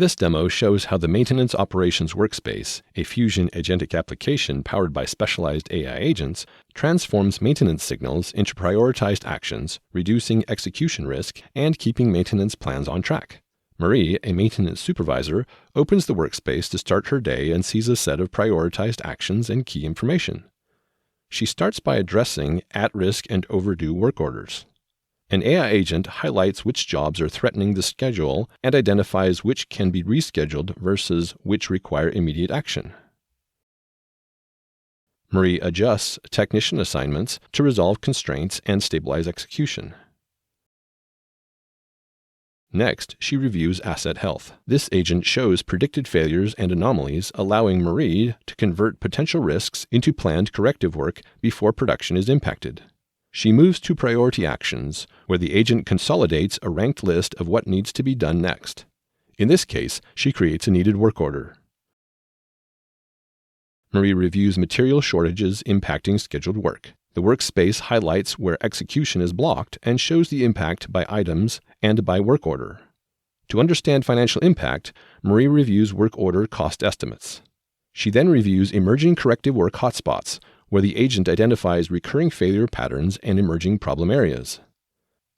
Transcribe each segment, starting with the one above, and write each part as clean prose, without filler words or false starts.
This demo shows how the Maintenance Operations Workspace, a Fusion Agentic Application powered by specialized AI agents, transforms maintenance signals into prioritized actions, reducing execution risk and keeping maintenance plans on track. Marie, a maintenance supervisor, opens the workspace to start her day and sees a set of prioritized actions and key information. She starts by addressing at-risk and overdue work orders. An AI agent highlights which jobs are threatening the schedule and identifies which can be rescheduled versus which require immediate action. Marie adjusts technician assignments to resolve constraints and stabilize execution. Next, she reviews asset health. This agent shows predicted failures and anomalies, allowing Marie to convert potential risks into planned corrective work before production is impacted. She moves to priority actions, where the agent consolidates a ranked list of what needs to be done next. In this case, she creates a needed work order. Marie reviews material shortages impacting scheduled work. The workspace highlights where execution is blocked and shows the impact by items and by work order. To understand financial impact, Marie reviews work order cost estimates. She then reviews emerging corrective work hotspots, where the agent identifies recurring failure patterns and emerging problem areas.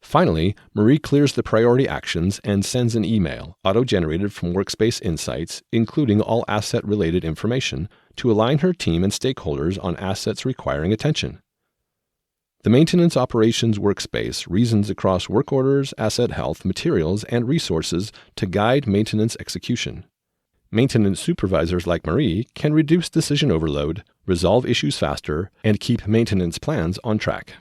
Finally, Marie clears the priority actions and sends an email, auto-generated from Workspace Insights, including all asset-related information, to align her team and stakeholders on assets requiring attention. The Maintenance Operations Workspace reasons across work orders, asset health, materials, and resources to guide maintenance execution. Maintenance supervisors like Marie can reduce decision overload, resolve issues faster, and keep maintenance plans on track.